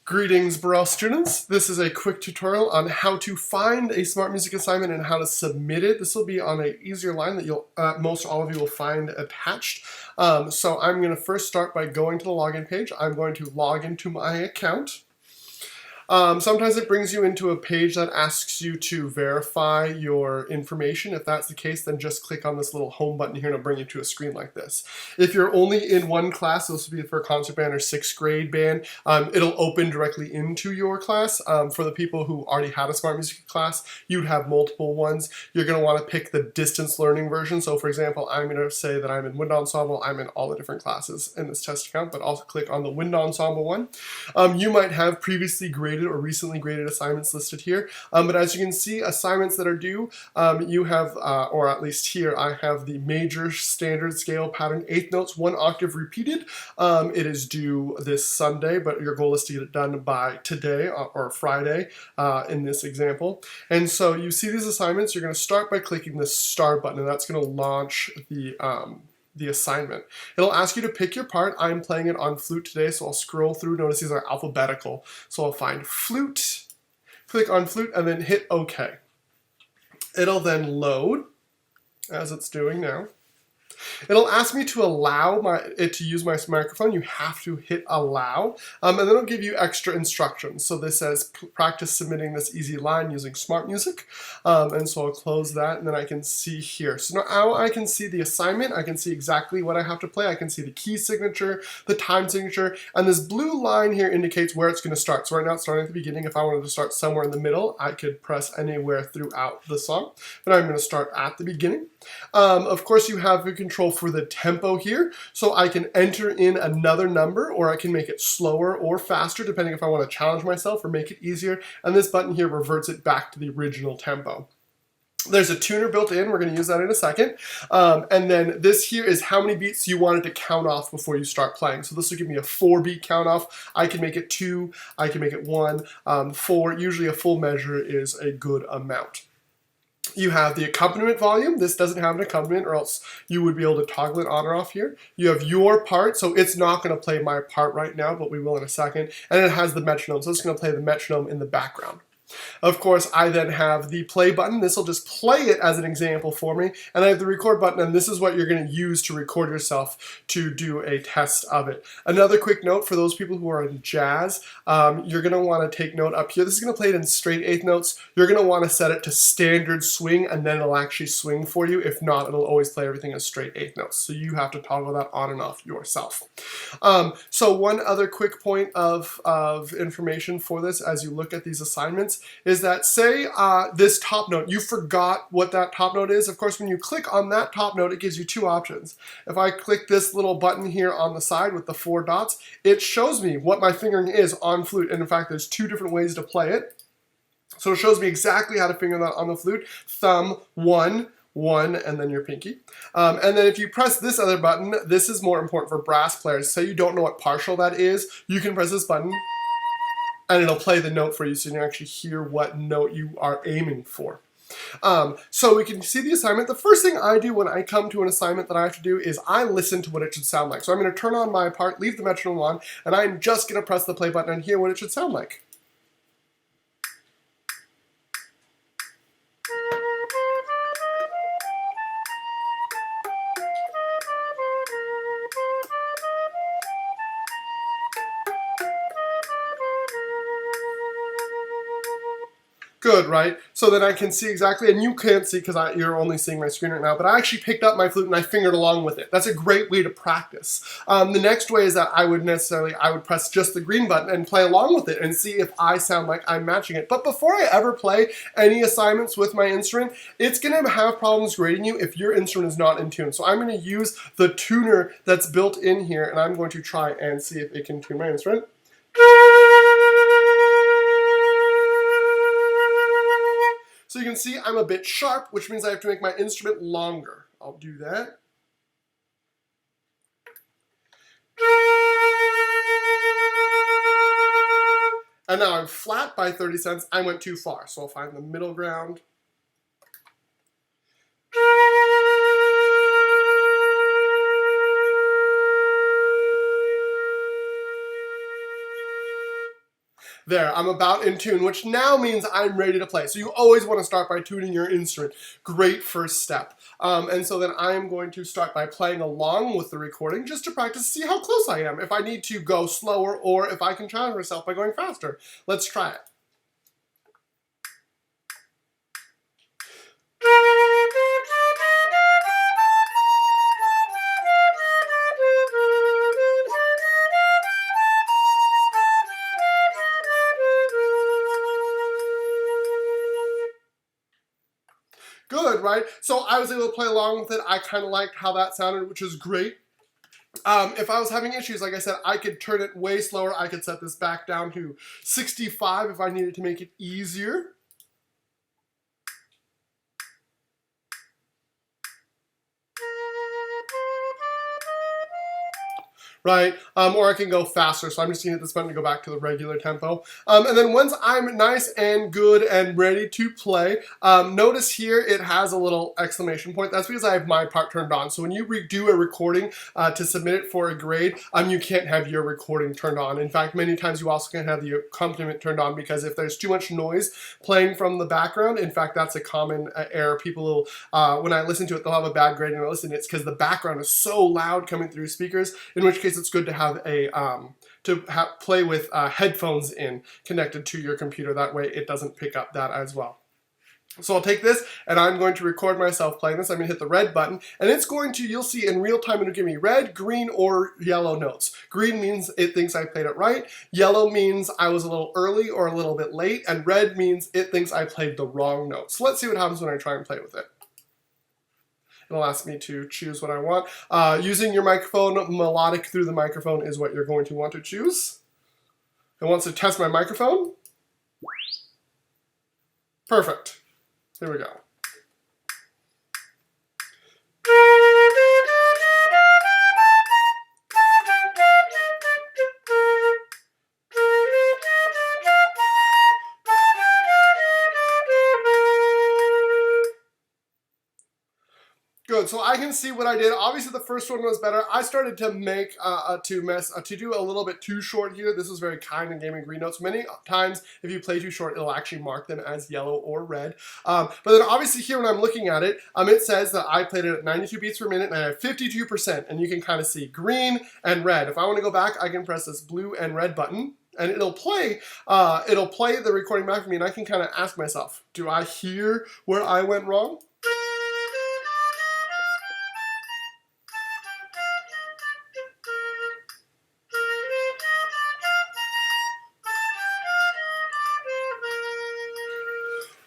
Greetings, Burrell students. This is a quick tutorial on how to find a smart music assignment and how to submit it. This will be on an easier line that you'll most all of you will find attached. So I'm going to first start by going to the login page. I'm going to log into my account. Sometimes it brings you into a page that asks you to verify your information. If that's the case, then just click on this little home button here and it'll bring you to a screen like this. If you're only in one class, this will be for a concert band or sixth grade band, it'll open directly into your class. For the people who already had a smart music class, you'd have multiple ones. You're going to want to pick the distance learning version. So for example, I'm going to say that I'm in wind ensemble. I'm in all the different classes in this test account, but also click on the wind ensemble one. You might have previously graded or recently graded assignments listed here, but as you can see, assignments that are due, you have, or at least here, I have the major standard scale pattern, eighth notes, 1 octave repeated. It is due this Sunday, but your goal is to get it done by today or Friday in this example. And so you see these assignments, you're going to start by clicking the start button, and that's going to launch the assignment. It'll ask you to pick your part. I'm playing it on flute today, so I'll scroll through. Notice these are alphabetical. So I'll find flute, click on flute, and then hit OK. It'll then load, as it's doing now. It'll ask me to allow it to use my microphone. You have to hit allow, and then it'll give you extra instructions. So this says practice submitting this easy line using smart music, and so I'll close that, and then I can see here. So now I can see the assignment. I can see exactly what I have to play. I can see the key signature, the time signature, and this blue line here indicates where it's going to start. So right now it's starting at the beginning. If I wanted to start somewhere in the middle, I could press anywhere throughout the song, but I'm going to start at the beginning. Of course, you have control for the tempo here, so I can enter in another number, or I can make it slower or faster, depending if I want to challenge myself or make it easier, and this button here reverts it back to the original tempo. There's a tuner built in, we're going to use that in a second, and then this here is how many beats you wanted to count off before you start playing. So this will give me a 4-beat count off. I can make it 2, I can make it 1, 4, usually a full measure is a good amount. You have the accompaniment volume. This doesn't have an accompaniment, or else you would be able to toggle it on or off here. You have your part, so it's not going to play my part right now, but we will in a second. And it has the metronome, so it's going to play the metronome in the background. Of course, I then have the play button. This will just play it as an example for me. And I have the record button, and this is what you're going to use to record yourself to do a test of it. Another quick note for those people who are in jazz, you're going to want to take note up here. This is going to play it in straight eighth notes. You're going to want to set it to standard swing, and then it'll actually swing for you. If not, it'll always play everything as straight eighth notes. So you have to toggle that on and off yourself. So one other quick point of information for this as you look at these assignments is that, say this top note, you forgot what that top note is. Of course, when you click on that top note, it gives you 2 options. If I click this little button here on the side with the 4 dots, it shows me what my fingering is on flute. And in fact, there's 2 different ways to play it. So it shows me exactly how to finger that on the flute. Thumb, 1, 1, and then your pinky. And then if you press this other button, this is more important for brass players. Say you don't know what partial that is, you can press this button, and it'll play the note for you so you can actually hear what note you are aiming for. So we can see the assignment. The first thing I do when I come to an assignment that I have to do is I listen to what it should sound like. So I'm going to turn on my part, leave the metronome on, and I'm just going to press the play button and hear what it should sound like. Good, right? So then I can see exactly, and you can't see because you're only seeing my screen right now, but I actually picked up my flute and I fingered along with it. That's a great way to practice. The next way is that I would press just the green button and play along with it and see if I sound like I'm matching it. But before I ever play any assignments with my instrument, it's going to have problems grading you if your instrument is not in tune. So I'm going to use the tuner that's built in here, and I'm going to try and see if it can tune my instrument. So you can see I'm a bit sharp, which means I have to make my instrument longer. I'll do that. And now I'm flat by 30 cents. I went too far, so I'll find the middle ground. There, I'm about in tune, which now means I'm ready to play. So you always want to start by tuning your instrument. Great first step. And so then I'm going to start by playing along with the recording just to practice, see how close I am, if I need to go slower or if I can challenge myself by going faster. Let's try it. Good, right? So I was able to play along with it. I kind of liked how that sounded, which is great. If I was having issues, like I said, I could turn it way slower. I could set this back down to 65 if I needed to make it easier. Right? Or I can go faster. So I'm just going to hit this button to go back to the regular tempo. And then once I'm nice and good and ready to play, notice here it has a little exclamation point. That's because I have my part turned on. So when you do a recording to submit it for a grade, you can't have your recording turned on. In fact, many times you also can't have the accompaniment turned on because if there's too much noise playing from the background, in fact, that's a common error. People will, when I listen to it, they'll have a bad grade and I listen. It's because the background is so loud coming through speakers, in which case it's good to have a play with headphones in connected to your computer. That way it doesn't pick up that as well. So I'll take this and I'm going to record myself playing this. I'm going to hit the red button and it's going to, you'll see in real time, it'll give me red, green, or yellow notes. Green means it thinks I played it right. Yellow means I was a little early or a little bit late. And red means it thinks I played the wrong note. So let's see what happens when I try and play with it. It'll ask me to choose what I want. Using your microphone, melodic through the microphone is what you're going to want to choose. It wants to test my microphone. Perfect. Here we go. Good, so I can see what I did. Obviously the first one was better. I started to make, to do a little bit too short here. This was very kind and gave me green notes. Many times if you play too short, it'll actually mark them as yellow or red. But then obviously here when I'm looking at it, it says that I played it at 92 beats per minute and I have 52%. And you can kind of see green and red. If I want to go back, I can press this blue and red button. And it'll play the recording back for me and I can kind of ask myself, do I hear where I went wrong?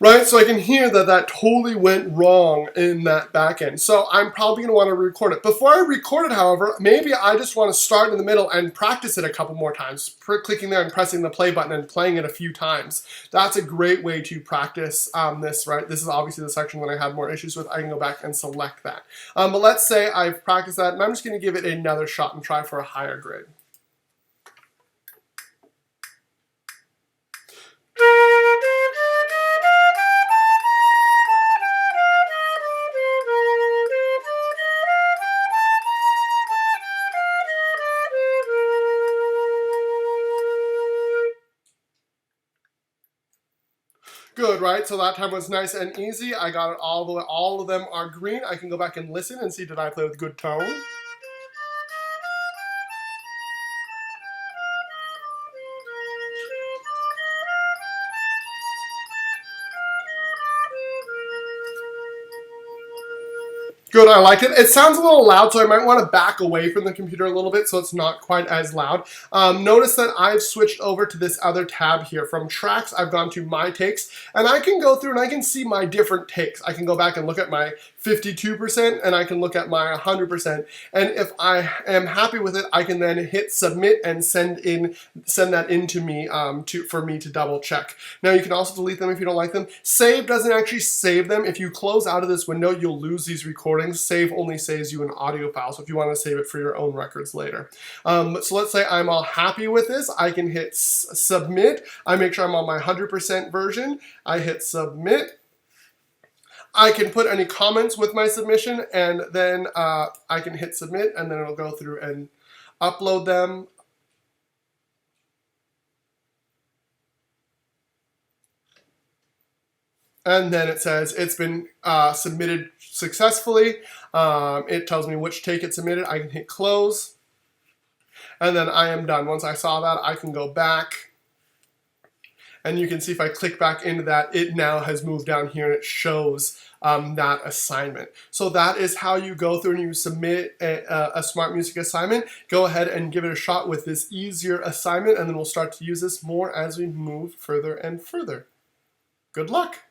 Right, so I can hear that that totally went wrong in that back end. So I'm probably going to want to record it. Before I record it, however, maybe I just want to start in the middle and practice it a couple more times. Clicking there and pressing the play button and playing it a few times. That's a great way to practice this, right? This is obviously the section that I had more issues with. I can go back and select that. But let's say I've practiced that and I'm just going to give it another shot and try for a higher grade. Good, right? So that time was nice and easy. I got it all the way. All of them are green. I can go back and listen and see, did I play with good tone? Good, I like it. It sounds a little loud, so I might want to back away from the computer a little bit so it's not quite as loud. Notice that I've switched over to this other tab here. From tracks, I've gone to my takes, and I can go through and I can see my different takes. I can go back and look at my 52% and I can look at my 100%. And if I am happy with it, I can then hit submit and send that in to me for me to double check. Now you can also delete them if you don't like them. Save doesn't actually save them. If you close out of this window, you'll lose these recordings. Save only saves you an audio file, so if you want to save it for your own records later. So let's say I'm all happy with this. I can hit submit. I make sure I'm on my 100% version. I hit submit. I can put any comments with my submission, and then I can hit submit, and then it'll go through and upload them. And then it says it's been submitted successfully. It tells me which take it submitted. I can hit close, and then I am done. Once I saw that, I can go back, and you can see if I click back into that, it now has moved down here and it shows that assignment. So that is how you go through and you submit a Smart Music assignment. Go ahead and give it a shot with this easier assignment, and then we'll start to use this more as we move further and further. Good luck!